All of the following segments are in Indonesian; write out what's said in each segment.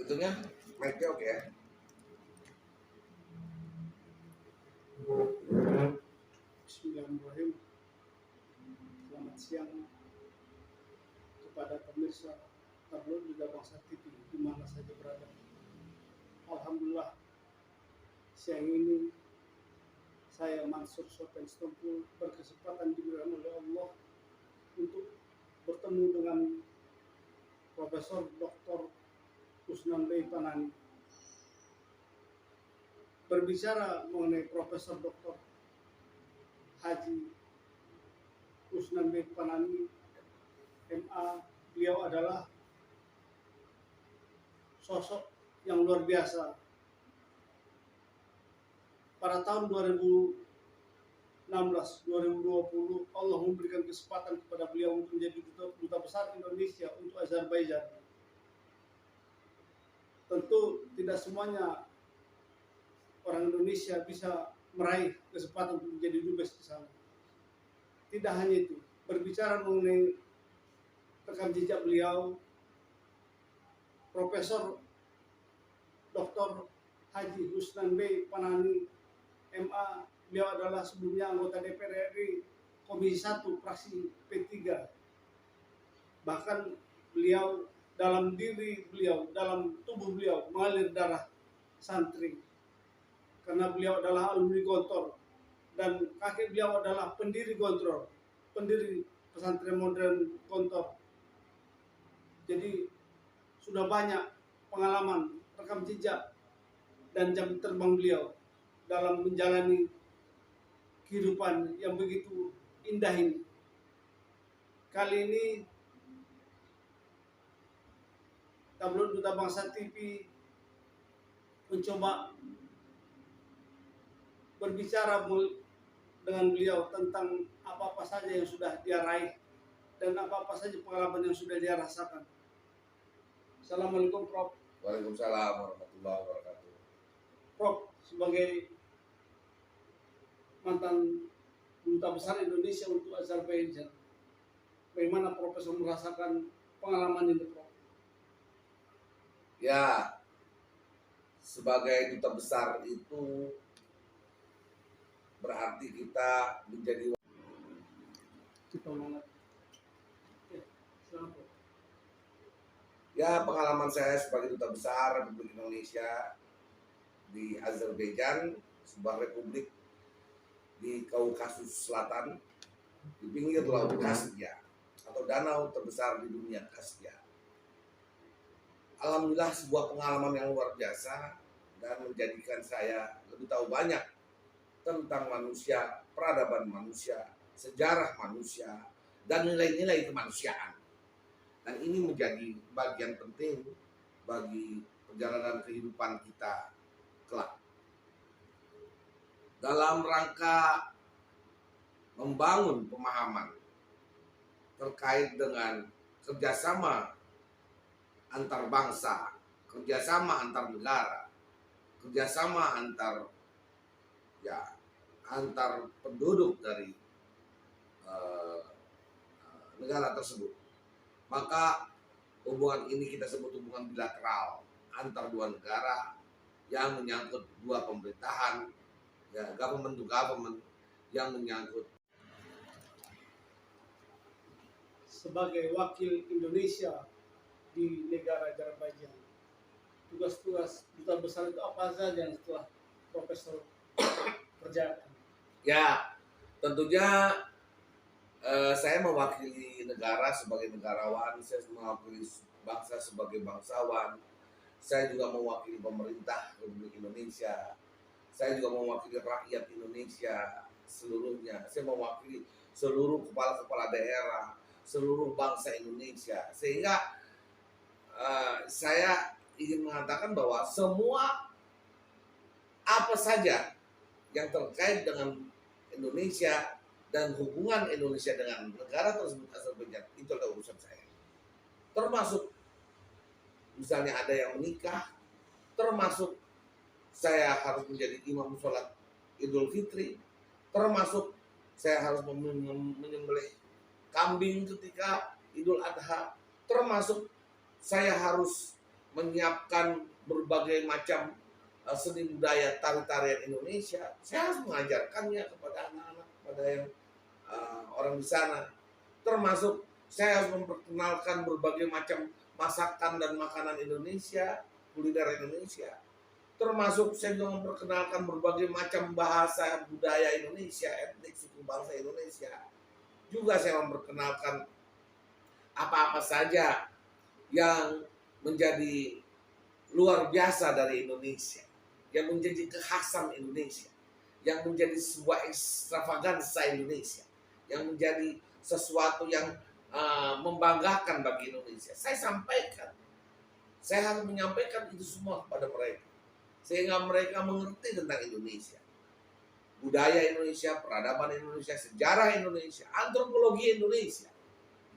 Tentunya mic-nya oke ya. Bismillahirrahmanirrahim. Selamat siang kepada pemirsa Tabloid Liga Bangsa TV di mana saja berada. Alhamdulillah, siang ini saya Mansur Soten Stompul berkesempatan diberikan oleh Allah untuk bertemu dengan Profesor Dr. Usnan Bey Panani. Berbicara mengenai Profesor Dr. Haji Usnan Bey Panani MA, beliau adalah sosok yang luar biasa. Pada tahun 2016-2020 Allah memberikan kesempatan kepada beliau untuk menjadi duta besar Indonesia untuk Azerbaijan. Tentu tidak semuanya orang Indonesia bisa meraih kesempatan untuk menjadi dubes di sana. Tidak hanya itu, berbicara mengenai rekam jejak beliau, Profesor Dr. Haji Usnan Bey Panani MA, beliau adalah sebelumnya anggota DPR RI Komisi 1 fraksi P3. Bahkan beliau dalam tubuh beliau mengalir darah santri, karena beliau adalah alumni Gontor dan kakek beliau adalah pendiri Gontor, pendiri pesantren modern Gontor. Jadi sudah banyak pengalaman, rekam jejak dan jam terbang beliau dalam menjalani kehidupan yang begitu indah ini. Kali ini Tabloid Duta Bangsa TV mencoba berbicara dengan beliau tentang apa-apa saja yang sudah dia raih dan apa-apa saja pengalaman yang sudah dia rasakan. Assalamualaikum Prof. Waalaikumsalam warahmatullahi wabarakatuh. Prof, sebagai mantan duta besar Indonesia untuk Azerbaijan, bagaimana Profesor merasakan pengalaman ini, Prof? Ya, sebagai duta besar itu berarti kita menjadi ya, pengalaman saya sebagai duta besar Republik Indonesia di Azerbaijan, sebuah republik di Kaukasus Selatan, di pinggir Laut Kaspia atau danau terbesar di dunia Kaspia. Alhamdulillah, sebuah pengalaman yang luar biasa dan menjadikan saya lebih tahu banyak tentang manusia, peradaban manusia, sejarah manusia, dan nilai-nilai kemanusiaan. Dan ini menjadi bagian penting bagi perjalanan kehidupan kita kelak. Dalam rangka membangun pemahaman terkait dengan kerjasama antar bangsa, kerjasama antar negara, kerjasama antar penduduk dari negara tersebut, maka hubungan ini kita sebut hubungan bilateral antar dua negara yang menyangkut dua pemerintahan, ya, government to government, yang menyangkut. Sebagai wakil Indonesia di negara Azerbaijan, tugas-tugas duta besar itu apa saja yang setelah Profesor kerjakan? Ya, tentunya saya mewakili negara sebagai negarawan, saya mewakili bangsa sebagai bangsawan, saya juga mewakili pemerintah Republik Indonesia, saya juga mewakili rakyat Indonesia seluruhnya, saya mewakili seluruh kepala-kepala daerah, seluruh bangsa Indonesia, sehingga saya ingin mengatakan bahwa semua apa saja yang terkait dengan Indonesia dan hubungan Indonesia dengan negara tersebut Azerbaijan, itu adalah urusan saya. Termasuk misalnya ada yang menikah, termasuk saya harus menjadi imam sholat Idul Fitri, termasuk saya harus menyembelih kambing ketika Idul Adha, termasuk saya harus menyiapkan berbagai macam seni budaya tari-tarian Indonesia. Saya harus mengajarkannya kepada anak-anak, kepada yang orang di sana. Termasuk saya harus memperkenalkan berbagai macam masakan dan makanan Indonesia, kuliner Indonesia. Termasuk saya juga memperkenalkan berbagai macam bahasa budaya Indonesia, etnik suku bangsa Indonesia. Juga saya memperkenalkan apa-apa saja yang menjadi luar biasa dari Indonesia, yang menjadi kekhasan Indonesia, yang menjadi sebuah ekstravaganza Indonesia, yang menjadi sesuatu yang membanggakan bagi Indonesia. Saya sampaikan, saya harus menyampaikan itu semua kepada mereka, sehingga mereka mengerti tentang Indonesia, budaya Indonesia, peradaban Indonesia, sejarah Indonesia, antropologi Indonesia,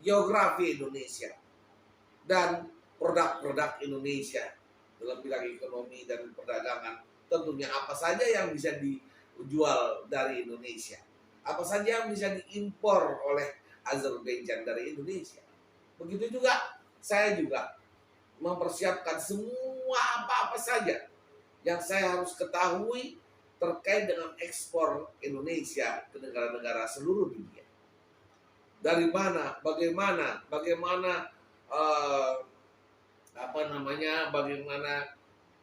geografi Indonesia, dan produk-produk Indonesia dalam bidang ekonomi dan perdagangan. Tentunya apa saja yang bisa dijual dari Indonesia, apa saja yang bisa diimpor oleh Azerbaijan dari Indonesia. Begitu juga saya juga mempersiapkan semua apa-apa saja yang saya harus ketahui terkait dengan ekspor Indonesia ke negara-negara seluruh dunia. Dari mana, bagaimana bagaimana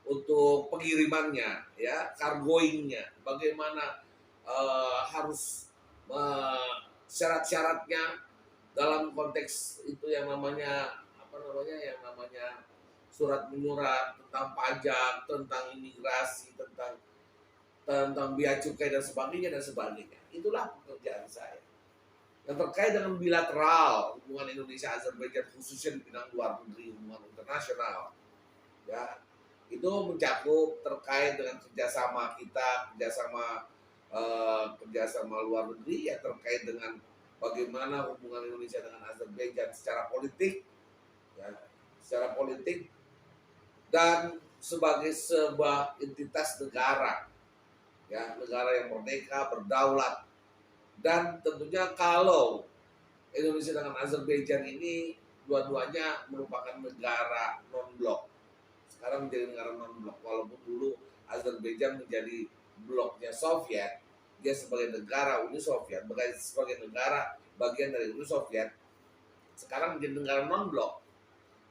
untuk pengirimannya, ya, kargoingnya, bagaimana harus syarat-syaratnya dalam konteks itu yang namanya surat menyurat tentang pajak, tentang imigrasi, tentang bea cukai dan sebagainya. Itulah pekerjaan saya. Yang terkait dengan bilateral hubungan Indonesia Azerbaijan, khususnya di bidang luar negeri, hubungan internasional, ya, itu mencakup terkait dengan kerjasama kita, kerjasama luar negeri, ya, terkait dengan bagaimana hubungan Indonesia dengan Azerbaijan secara politik, ya, dan sebagai sebuah entitas negara, ya, negara yang merdeka, berdaulat. Dan tentunya kalau Indonesia dengan Azerbaijan ini dua-duanya merupakan negara non-blok. Sekarang menjadi negara non-blok. Walaupun dulu Azerbaijan menjadi bloknya Soviet, dia sebagai negara Uni Soviet, sebagai negara bagian dari Uni Soviet, sekarang menjadi negara non-blok.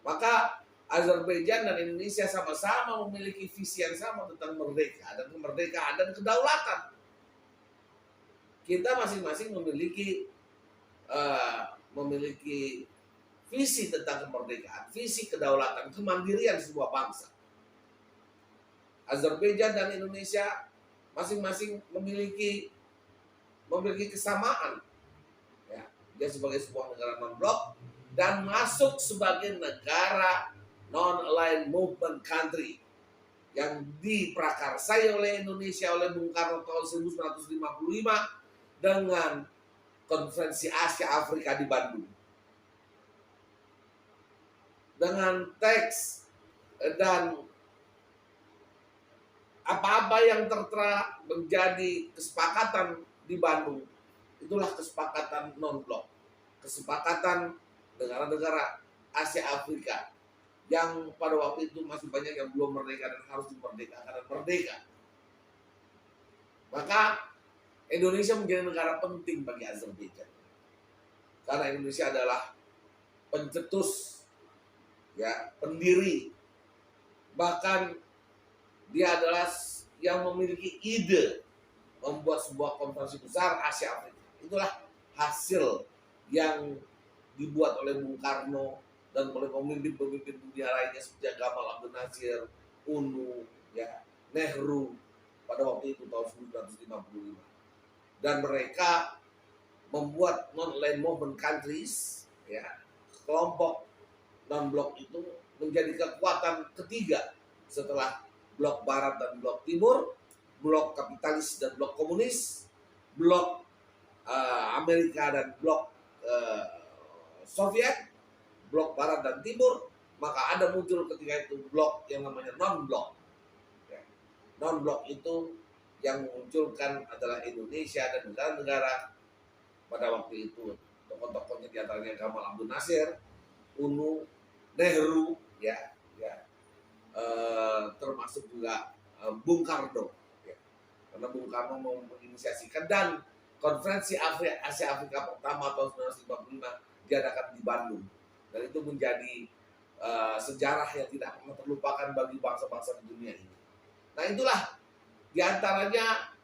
Maka Azerbaijan dan Indonesia sama-sama memiliki visi yang sama tentang merdeka dan kemerdekaan dan kedaulatan. Kita masing-masing memiliki visi tentang kemerdekaan, visi kedaulatan, kemandirian sebuah bangsa. Azerbaijan dan Indonesia masing-masing memiliki kesamaan. Ya, dia sebagai sebuah negara non-blok dan masuk sebagai negara non-aligned movement country yang diprakarsai oleh Indonesia oleh Bung Karno tahun 1955 dengan Konferensi Asia Afrika di Bandung. Dengan teks dan apa-apa yang tertera menjadi kesepakatan di Bandung, itulah kesepakatan non-blok, kesepakatan negara-negara Asia Afrika yang pada waktu itu masih banyak yang belum merdeka dan harus dimerdekakan dan merdeka. Maka Indonesia menjadi negara penting bagi Azerbaijan karena Indonesia adalah pencetus, ya, pendiri, bahkan dia adalah yang memiliki ide membuat sebuah konferensi besar Asia Afrika. Itulah hasil yang dibuat oleh Bung Karno dan oleh pemimpin-pemimpin dunia lainnya seperti Gamal Abdel Nasir, UNU, ya, Nehru pada waktu itu tahun 1955. Dan mereka membuat non-aligned movement countries, ya, kelompok non-blok itu menjadi kekuatan ketiga setelah blok barat dan blok timur, blok kapitalis dan blok komunis, blok Amerika dan blok Soviet, blok barat dan timur. Maka ada muncul ketika itu blok yang namanya non-blok. Ya. Non-blok itu yang memunculkan adalah Indonesia dan negara-negara pada waktu itu. Tokoh-tokohnya diantaranya Gamal Abdel Nasir, UNU, Nehru, ya. termasuk juga Bung Karno, ya. Karena Bung Karno mau menginisiasikan, dan konferensi Asia Afrika pertama tahun 1955 diadakan di Bandung, dan itu menjadi sejarah yang tidak pernah terlupakan bagi bangsa-bangsa di dunia ini. Nah itulah diantaranya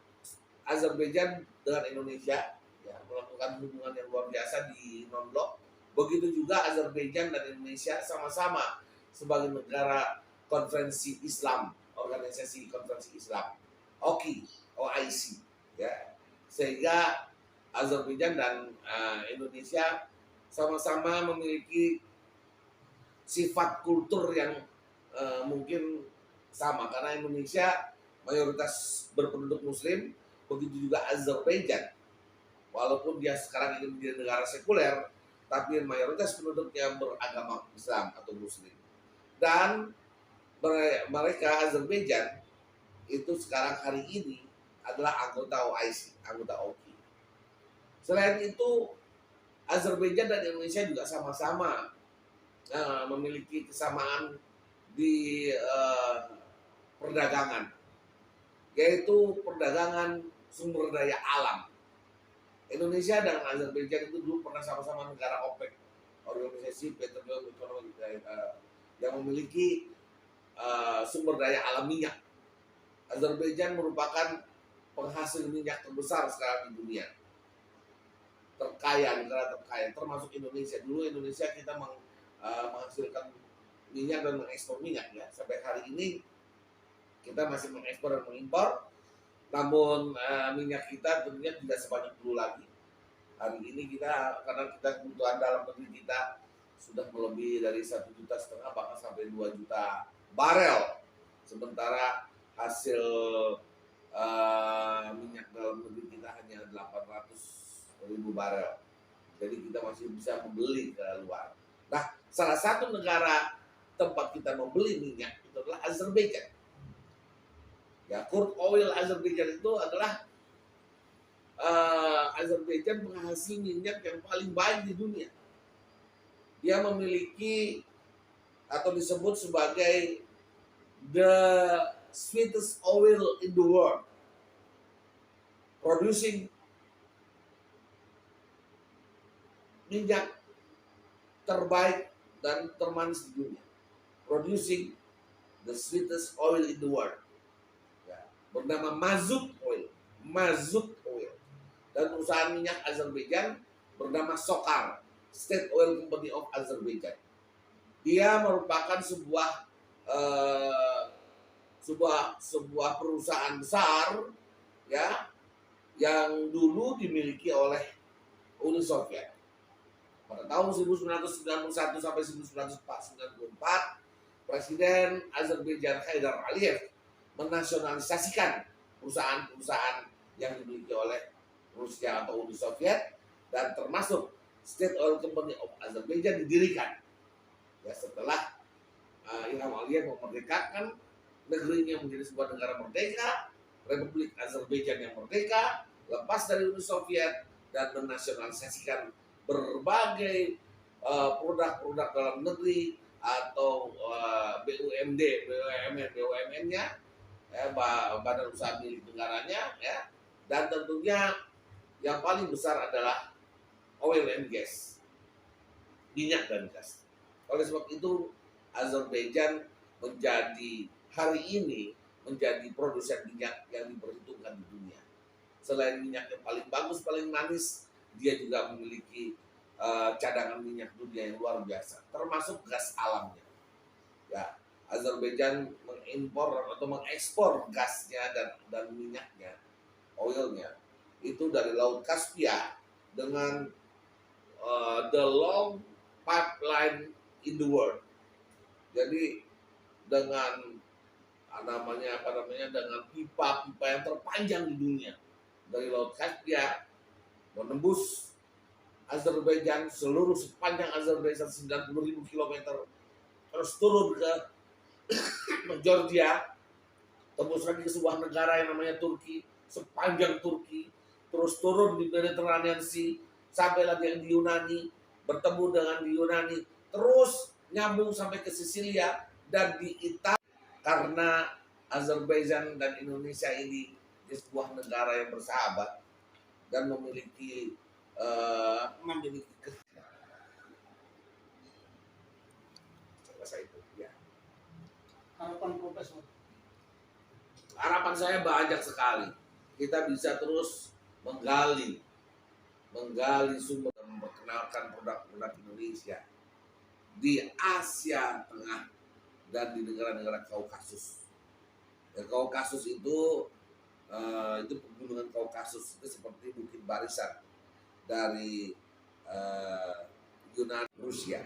Azerbaijan dengan Indonesia, ya, melakukan hubungan yang luar biasa di non-blok. Begitu juga Azerbaijan dan Indonesia sama-sama sebagai negara konferensi Islam, organisasi konferensi Islam, OIC, ya. Sehingga Azerbaijan dan Indonesia sama-sama memiliki sifat kultur yang mungkin sama, karena Indonesia mayoritas berpenduduk Muslim, begitu juga Azerbaijan. Walaupun dia sekarang ini menjadi negara sekuler, tapi mayoritas penduduknya beragama Islam atau Muslim. Dan mereka Azerbaijan itu sekarang hari ini adalah anggota OIC, anggota OKI. Selain itu, Azerbaijan dan Indonesia juga sama-sama memiliki kesamaan di perdagangan, yaitu perdagangan sumber daya alam. Indonesia dan Azerbaijan itu dulu pernah sama-sama negara OPEC, organisasi petroleum ekonomi yang memiliki sumber daya alam minyak. Azerbaijan merupakan penghasil minyak terbesar sekarang di dunia, negara terkaya, termasuk Indonesia. Dulu Indonesia kita menghasilkan minyak dan mengekspor minyak, ya. Sampai hari ini kita masih mengekspor dan mengimpor, namun minyak kita tentunya tidak sebanyak dulu lagi. Hari ini karena kita kebutuhan dalam negeri kita sudah melebihi dari 1,5 juta, bahkan sampai 2 juta barel. Sementara hasil minyak dalam negeri kita hanya 800.000 barel. Jadi kita masih bisa membeli ke luar. Nah, salah satu negara tempat kita membeli minyak itu adalah Azerbaijan. Ya, crude oil Azerbaijan itu adalah Azerbaijan penghasil minyak yang paling baik di dunia. Dia memiliki atau disebut sebagai the sweetest oil in the world, producing minyak terbaik dan termanis di dunia, producing the sweetest oil in the world, ya, bernama Mazut Oil, dan perusahaan minyak Azerbaijan bernama SOKAR, State Oil Company of Azerbaijan. Dia merupakan sebuah perusahaan besar, ya, yang dulu dimiliki oleh Uni Soviet. Pada tahun 1991 sampai 1994, Presiden Azerbaijan Haidar Aliyev menasionalisasikan perusahaan-perusahaan yang dimiliki oleh Rusia atau Uni Soviet, dan termasuk State Oil Company of Azerbaijan didirikan. Ya, setelah Ilham Aliyev memerdekakan negerinya menjadi sebuah negara merdeka, Republik Azerbaijan yang merdeka, lepas dari Uni Soviet, dan menasionalisasikan berbagai produk-produk dalam negeri atau BUMN-nya, ya, badan usaha milik negaranya, ya, dan tentunya yang paling besar adalah oil and gas, minyak dan gas. Oleh sebab itu, Azerbaijan hari ini menjadi produsen minyak yang diperhitungkan di dunia. Selain minyak yang paling bagus, paling manis, dia juga memiliki cadangan minyak dunia yang luar biasa, termasuk gas alamnya. Ya, Azerbaijan mengimpor atau mengekspor gasnya dan minyaknya, oilnya, itu dari Laut Kaspia dengan the long pipeline in the world. Jadi dengan dengan pipa-pipa yang terpanjang di dunia dari Laut Kaspia menembus Azerbaijan, seluruh sepanjang Azerbaijan 90.000 km, terus turun ke Georgia, tembus lagi ke sebuah negara yang namanya Turki, sepanjang Turki, terus turun di Mediterranean Sea, sampai lagi yang di Yunani, bertemu dengan di Yunani, terus nyambung sampai ke Sisilia, dan di Italia karena Azerbaijan dan Indonesia ini sebuah negara yang bersahabat dan memiliki bahasa itu ya. Harapan Profesor. Harapan saya banyak sekali. Kita bisa terus menggali sumber dan memperkenalkan produk-produk Indonesia di Asia Tengah dan di negara-negara Kaukasus. Ya, Kaukasus itu pegunungan Kaukasus itu seperti Bukit Barisan dari Yunani, Rusia.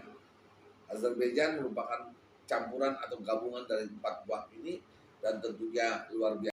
Azerbaijan merupakan campuran atau gabungan dari 4 buah ini dan tentunya luar biasa.